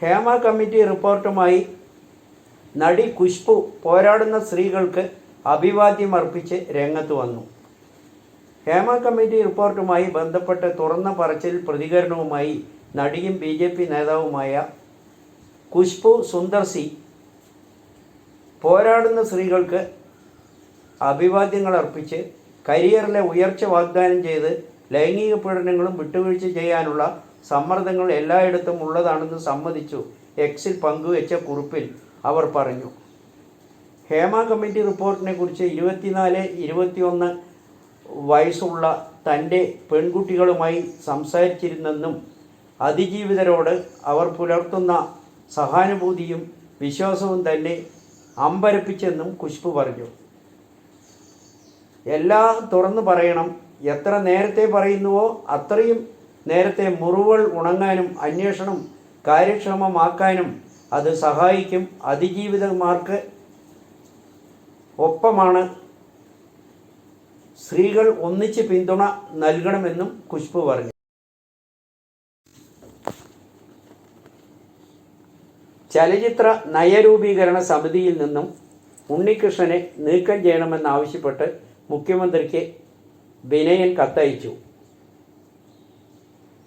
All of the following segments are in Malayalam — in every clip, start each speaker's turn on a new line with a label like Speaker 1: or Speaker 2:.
Speaker 1: ഹേമ കമ്മിറ്റി റിപ്പോർട്ടുമായി നടി ഖുശ്ബു പോരാടുന്ന സ്ത്രീകൾക്ക് അഭിവാദ്യം അർപ്പിച്ച് രംഗത്ത് വന്നു. ഹേമ കമ്മിറ്റി റിപ്പോർട്ടുമായി ബന്ധപ്പെട്ട് തുറന്ന പറച്ചിൽ പ്രതികരണവുമായി നടിയും BJP നേതാവുമായ ഖുശ്ബു സുന്ദർ സി പോരാടുന്ന സ്ത്രീകൾക്ക് അഭിവാദ്യങ്ങൾ അർപ്പിച്ച് കരിയറിലെ ഉയർച്ച വാഗ്ദാനം ചെയ്ത് ലൈംഗിക പീഡനങ്ങളും വിട്ടുവീഴ്ച ചെയ്യാനുള്ള സമ്മർദ്ദങ്ങൾ എല്ലായിടത്തും ഉള്ളതാണെന്ന് സമ്മതിച്ചു എക്സിൽ പങ്കുവെച്ച കുറിപ്പിൽ അവർ പറഞ്ഞു. ഹേമ കമ്മിറ്റി റിപ്പോർട്ടിനെ കുറിച്ച് 24-21 വയസ്സുള്ള തൻ്റെ പെൺകുട്ടികളുമായി സംസാരിച്ചിരുന്നെന്നും അതിജീവിതരോട് അവർ പുലർത്തുന്ന സഹാനുഭൂതിയും വിശ്വാസവും തന്നെ അമ്പരപ്പിച്ചെന്നും ഖുശ്ബു പറഞ്ഞു. എല്ലാം തുറന്നു പറയണം. എത്ര നേരത്തെ പറയുന്നുവോ അത്രയും നേരത്തെ മുറിവുകൾ ഉണങ്ങാനും അന്വേഷണം കാര്യക്ഷമമാക്കാനും അത് സഹായിക്കും. അതിജീവിതന്മാർക്ക് ഒപ്പമാണ് സ്ത്രീകൾ ഒന്നിച്ച് പിന്തുണ നൽകണമെന്നും ഖുശ്ബു പറഞ്ഞു. ചലച്ചിത്ര നയരൂപീകരണ സമിതിയിൽ നിന്നും ഉണ്ണികൃഷ്ണനെ നീക്കം ചെയ്യണമെന്നാവശ്യപ്പെട്ട് മുഖ്യമന്ത്രിക്ക് വിനയൻ കത്തയച്ചു.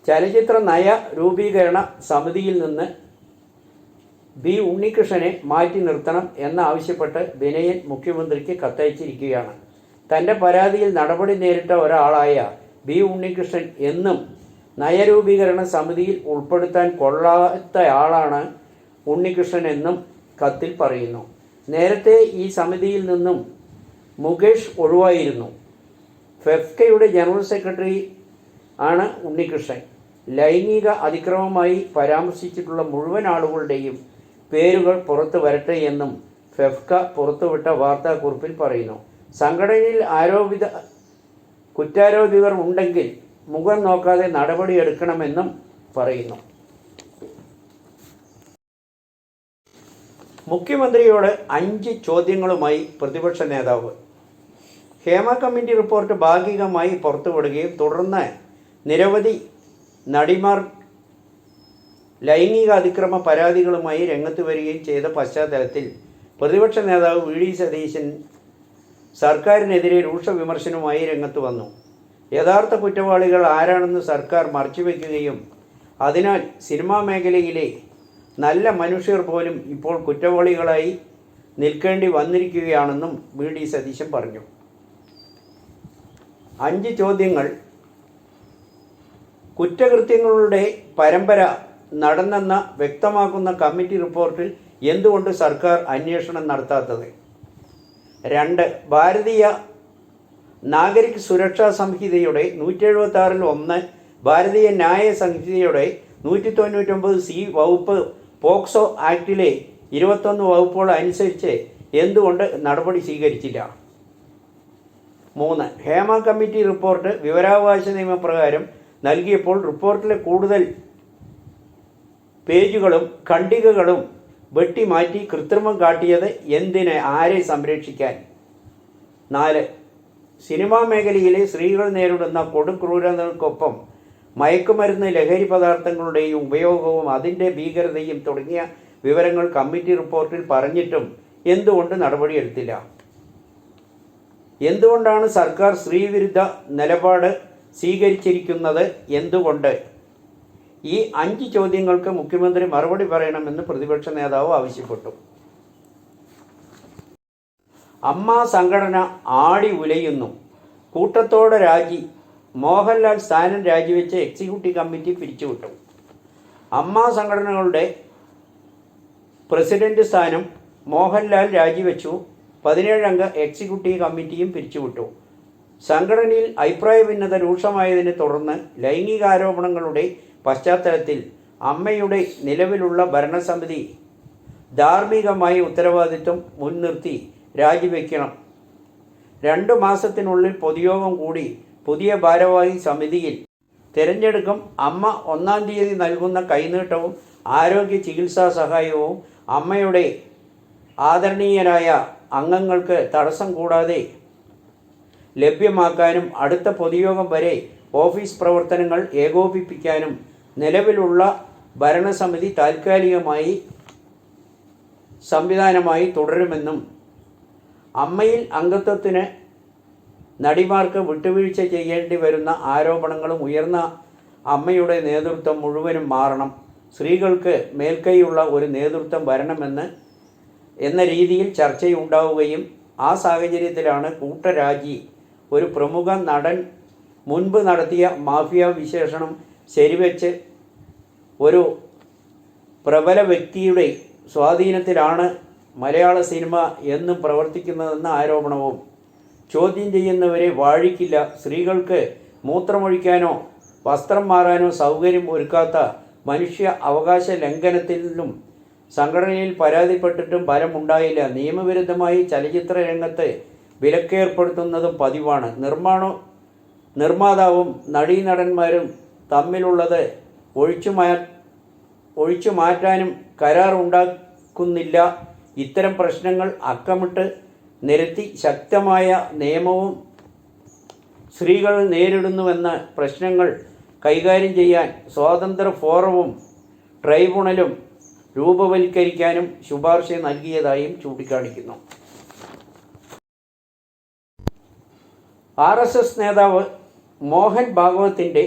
Speaker 1: ചലച്ചിത്ര നയ രൂപീകരണ സമിതിയിൽ നിന്ന് ഉണ്ണികൃഷ്ണനെ മാറ്റി നിർത്തണം എന്നാവശ്യപ്പെട്ട് വിനയൻ മുഖ്യമന്ത്രിക്ക് കത്തയച്ചിരിക്കുകയാണ്. തൻ്റെ പരാതിയിൽ നടപടി നേരിട്ട ഒരാളായ ഉണ്ണികൃഷ്ണൻ എന്നും നയരൂപീകരണ സമിതിയിൽ ഉൾപ്പെടുത്താൻ കൊള്ളാത്തയാളാണ് ഉണ്ണികൃഷ്ണൻ എന്നും കത്തിൽ പറയുന്നു. നേരത്തെ ഈ സമിതിയിൽ നിന്നും മുകേഷ് ഒഴിവായിരുന്നു. ഫെഫ്കയുടെ ജനറൽ സെക്രട്ടറി ആണ് ഉണ്ണികൃഷ്ണൻ. ലൈംഗിക അതിക്രമമായി പരാമർശിച്ചിട്ടുള്ള മുഴുവൻ ആളുകളുടെയും പേരുകൾ പുറത്തു വരട്ടെ എന്നും ഫെഫ്ക പുറത്തുവിട്ട വാർത്താക്കുറിപ്പിൽ പറയുന്നു. സംഘടനയിൽ കുറ്റാരോപിതർ ഉണ്ടെങ്കിൽ മുഖം നോക്കാതെ നടപടിയെടുക്കണമെന്നും പറയുന്നു. മുഖ്യമന്ത്രിയോട് 5 ചോദ്യങ്ങളുമായി പ്രതിപക്ഷ നേതാവ്. ഹേമ കമ്മിറ്റി റിപ്പോർട്ട് ഭാഗികമായി പുറത്തുവിടുകയും തുടർന്ന് നിരവധി നടിമാർ ലൈംഗിക അതിക്രമ പരാതികളുമായി രംഗത്ത് വരികയും ചെയ്ത പശ്ചാത്തലത്തിൽ പ്രതിപക്ഷ നേതാവ് VD സതീശൻ സർക്കാരിനെതിരെ രൂക്ഷ വിമർശനവുമായി രംഗത്ത് വന്നു. യഥാർത്ഥ കുറ്റവാളികൾ ആരാണെന്ന് സർക്കാർ മറച്ചുവെക്കുകയും അതിനാൽ സിനിമാ മേഖലയിലെ നല്ല മനുഷ്യർ പോലും ഇപ്പോൾ കുറ്റവാളികളായി നിൽക്കേണ്ടി വന്നിരിക്കുകയാണെന്നും VD സതീശൻ പറഞ്ഞു. 5 ചോദ്യങ്ങൾ. കുറ്റകൃത്യങ്ങളുടെ പരമ്പര നടന്നെന്ന വ്യക്തമാക്കുന്ന കമ്മിറ്റി റിപ്പോർട്ടിൽ എന്തുകൊണ്ട് സർക്കാർ അന്വേഷണം നടത്താത്തത്? 2. ഭാരതീയ നാഗരിക് സുരക്ഷാ സംഹിതയുടെ 176-1, ഭാരതീയ ന്യായ സംഹിതയുടെ 199C വകുപ്പ്, പോക്സോ ആക്ടിലെ 21 വകുപ്പുകൾ അനുസരിച്ച് എന്തുകൊണ്ട് നടപടി സ്വീകരിച്ചില്ല? 3. ഹേമ കമ്മിറ്റി റിപ്പോർട്ട് വിവരാവകാശ നിയമപ്രകാരം നൽകിയപ്പോൾ റിപ്പോർട്ടിലെ കൂടുതൽ പേജുകളും ഖണ്ഡികകളും വെട്ടിമാറ്റി കൃത്രിമം കാട്ടിയത് എന്തിന്? ആരെ സംരക്ഷിക്കാൻ? 4. സിനിമാ മേഖലയിലെ സ്ത്രീകൾ നേരിടുന്ന കൊടുക്രൂരതകൾക്കൊപ്പം മയക്കുമരുന്ന്, ലഹരി പദാർത്ഥങ്ങളുടെയും ഉപയോഗവും അതിൻ്റെ ഭീകരതയും തുടങ്ങിയ വിവരങ്ങൾ കമ്മിറ്റി റിപ്പോർട്ടിൽ പറഞ്ഞിട്ടും എന്തുകൊണ്ട് നടപടിയെടുത്തില്ല? എന്തുകൊണ്ടാണ് സർക്കാർ സ്ത്രീവിരുദ്ധ നിലപാട് സ്വീകരിച്ചിരിക്കുന്നത്? എന്തുകൊണ്ട്? ഈ 5 ചോദ്യങ്ങൾക്ക് മുഖ്യമന്ത്രി മറുപടി പറയണമെന്ന് പ്രതിപക്ഷ നേതാവ് ആവശ്യപ്പെട്ടു. അമ്മ സംഘടന ആടി ഉലയുന്നു. കൂട്ടത്തോടെ രാജി. മോഹൻലാൽ സ്ഥാനം രാജിവെച്ച് എക്സിക്യൂട്ടീവ് കമ്മിറ്റി പിരിച്ചുവിട്ടു. അമ്മ സംഘടനകളുടെ പ്രസിഡന്റ് സ്ഥാനം മോഹൻലാൽ രാജിവെച്ചു. 17 അംഗ എക്സിക്യൂട്ടീവ് കമ്മിറ്റിയും പിരിച്ചുവിട്ടു. സംഘടനയിൽ അഭിപ്രായ ഭിന്നത രൂക്ഷമായതിനെ തുടർന്ന് ലൈംഗികാരോപണങ്ങളുടെ പശ്ചാത്തലത്തിൽ അമ്മയുടെ നിലവിലുള്ള ഭരണസമിതി ധാർമ്മികമായ ഉത്തരവാദിത്വം മുൻനിർത്തി രാജിവെക്കണം. 2 മാസത്തിനുള്ളിൽ പൊതുയോഗം കൂടി പുതിയ ഭാരവാഹി സമിതിയിൽ തിരഞ്ഞെടുക്കും. അമ്മ 1-ാം തീയതി നൽകുന്ന കൈനീട്ടവും ആരോഗ്യ ചികിത്സാ സഹായവും അമ്മയുടെ ആദരണീയരായ അംഗങ്ങൾക്ക് തടസ്സം കൂടാതെ ലഭ്യമാക്കാനും അടുത്ത പൊതുയോഗം വരെ ഓഫീസ് പ്രവർത്തനങ്ങൾ ഏകോപിപ്പിക്കാനും നിലവിലുള്ള ഭരണസമിതി താൽക്കാലികമായി സംവിധാനമായി തുടരുമെന്നും അമ്മയിൽ അംഗത്വത്തിന് നടിമാർക്ക് വിട്ടുവീഴ്ച ചെയ്യേണ്ടി വരുന്ന ആരോപണങ്ങളും ഉയർന്ന അമ്മയുടെ നേതൃത്വം മുഴുവനും മാറണം, സ്ത്രീകൾക്ക് മേൽക്കൈയുള്ള ഒരു നേതൃത്വം എന്ന രീതിയിൽ ചർച്ചയുണ്ടാവുകയും ആ സാഹചര്യത്തിലാണ് കൂട്ടരാജി ഒരു പ്രമുഖ നടൻ മുൻപ് നടത്തിയ മാഫിയ വിശേഷണം ശരിവെച്ച് ഒരു പ്രബല വ്യക്തിയുടെ സ്വാധീനത്തിലാണ് മലയാള സിനിമ എന്നും പ്രവർത്തിക്കുന്നതെന്ന ആരോപണവും. ചോദ്യം ചെയ്യുന്നവരെ വാഴിക്കില്ല, സ്ത്രീകൾക്ക് മൂത്രമൊഴിക്കാനോ വസ്ത്രം മാറാനോ സൗകര്യം ഒരുക്കാത്ത മനുഷ്യ അവകാശ ലംഘനത്തിലും സംഘടനയിൽ പരാതിപ്പെട്ടിട്ടും ഫലമുണ്ടായില്ല, നിയമവിരുദ്ധമായി ചലച്ചിത്ര രംഗത്ത് വിലക്കേർപ്പെടുത്തുന്നതും പതിവാണ്, നിർമ്മാതാവും നടീനടന്മാരും തമ്മിലുള്ളത് ഒഴിച്ചു മാറ്റാനും കരാർ ഉണ്ടാക്കുന്നില്ല, ഇത്തരം പ്രശ്നങ്ങൾ അക്കമിട്ട് നിരത്തി ശക്തമായ നിയമവും സ്ത്രീകൾ നേരിടുന്നുവെന്ന പ്രശ്നങ്ങൾ കൈകാര്യം ചെയ്യാൻ സ്വതന്ത്ര ഫോറവും ട്രൈബ്യൂണലും രൂപവൽക്കരിക്കാനും ശുപാർശ നൽകിയതായും ചൂണ്ടിക്കാണിക്കുന്നു. RSS നേതാവ് മോഹൻ ഭാഗവതിൻ്റെ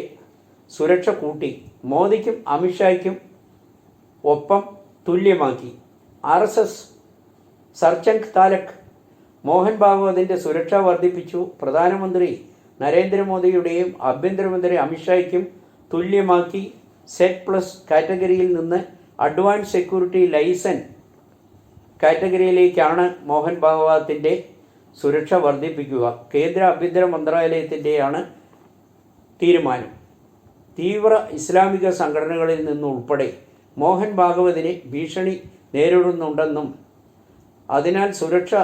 Speaker 1: സുരക്ഷ കൂട്ടി, മോദിക്കും അമിത്ഷായ്ക്കും ഒപ്പം തുല്യമാക്കി. RSS സർചംഘ് താലക് മോഹൻ ഭാഗവതിൻ്റെ സുരക്ഷ വർദ്ധിപ്പിച്ചു. പ്രധാനമന്ത്രി നരേന്ദ്രമോദിയുടെയും ആഭ്യന്തരമന്ത്രി അമിത്ഷായ്ക്കും തുല്യമാക്കി. Z+ കാറ്റഗറിയിൽ നിന്ന് അഡ്വാൻസ് സെക്യൂരിറ്റി ലൈസൻസ് കാറ്റഗറിയിലേക്കാണ് മോഹൻ ഭാഗവതിൻ്റെ സുരക്ഷ വർദ്ധിപ്പിക്കുക. കേന്ദ്ര ആഭ്യന്തര മന്ത്രാലയത്തിൻ്റെയാണ് തീരുമാനം. തീവ്ര ഇസ്ലാമിക സംഘടനകളിൽ നിന്നുൾപ്പെടെ മോഹൻ ഭാഗവതിന് ഭീഷണി നേരിടുന്നുണ്ടെന്നും അതിനാൽ സുരക്ഷ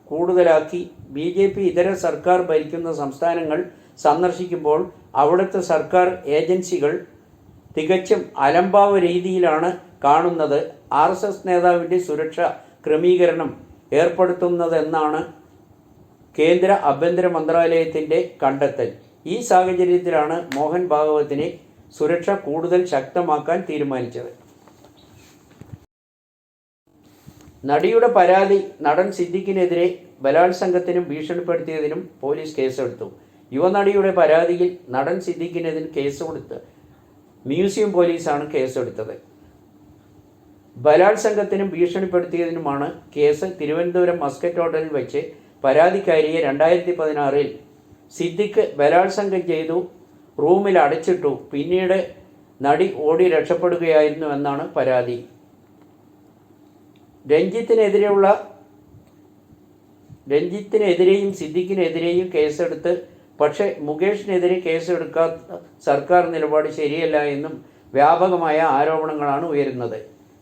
Speaker 1: കൂടുതലാക്കി. BJP ഇതര സർക്കാർ ഭരിക്കുന്ന സംസ്ഥാനങ്ങൾ സന്ദർശിക്കുമ്പോൾ അവിടുത്തെ സർക്കാർ ഏജൻസികൾ തികച്ചും അലംഭാവ രീതിയിലാണ് കാണുന്നത്. RSS നേതാവിൻ്റെ സുരക്ഷ ക്രമീകരണം ഏർപ്പെടുത്തുന്നതെന്നാണ് കേന്ദ്ര ആഭ്യന്തര മന്ത്രാലയത്തിൻ്റെ കണ്ടെത്തൽ. ഈ സാഹചര്യത്തിലാണ് മോഹൻ ഭാഗവതിനെ സുരക്ഷ കൂടുതൽ ശക്തമാക്കാൻ തീരുമാനിച്ചത്. നടിയുടെ പരാതി. നടൻ സിദ്ദിഖിനെതിരെ ബലാത്സംഗത്തിനും ഭീഷണിപ്പെടുത്തിയതിനും പോലീസ് കേസെടുത്തു. യുവനടിയുടെ പരാതിയിൽ നടൻ സിദ്ദിഖിനെതിരെ കേസെടുത്ത് മ്യൂസിയം പോലീസാണ് കേസെടുത്തത്. ബലാത്സംഗത്തിനും ഭീഷണിപ്പെടുത്തിയതിനുമാണ് കേസ്. തിരുവനന്തപുരം മസ്കറ്റ് ഹോട്ടലിൽ വെച്ച് പരാതിക്കാരിയെ 2016 സിദ്ദിഖ് ബലാത്സംഗം ചെയ്തു, റൂമിൽ അടച്ചിട്ടു. പിന്നീട് നടി ഓടി രക്ഷപ്പെടുകയായിരുന്നുവെന്നാണ് പരാതി. രഞ്ജിത്തിനെതിരെയും സിദ്ദിഖിനെതിരെയും കേസെടുത്ത്, പക്ഷേ മുകേഷിനെതിരെ കേസെടുക്കാത്ത സർക്കാർ നിലപാട് ശരിയല്ല എന്നും വ്യാപകമായ ആരോപണങ്ങളാണ് ഉയരുന്നത്.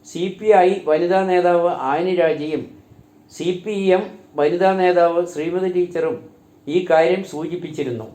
Speaker 1: CPI വനിതാ നേതാവ് ആനി രാജയും CPM വനിതാ നേതാവ് ശ്രീമതി ടീച്ചറും ഈ കാര്യം സൂചിപ്പിച്ചിരുന്നു.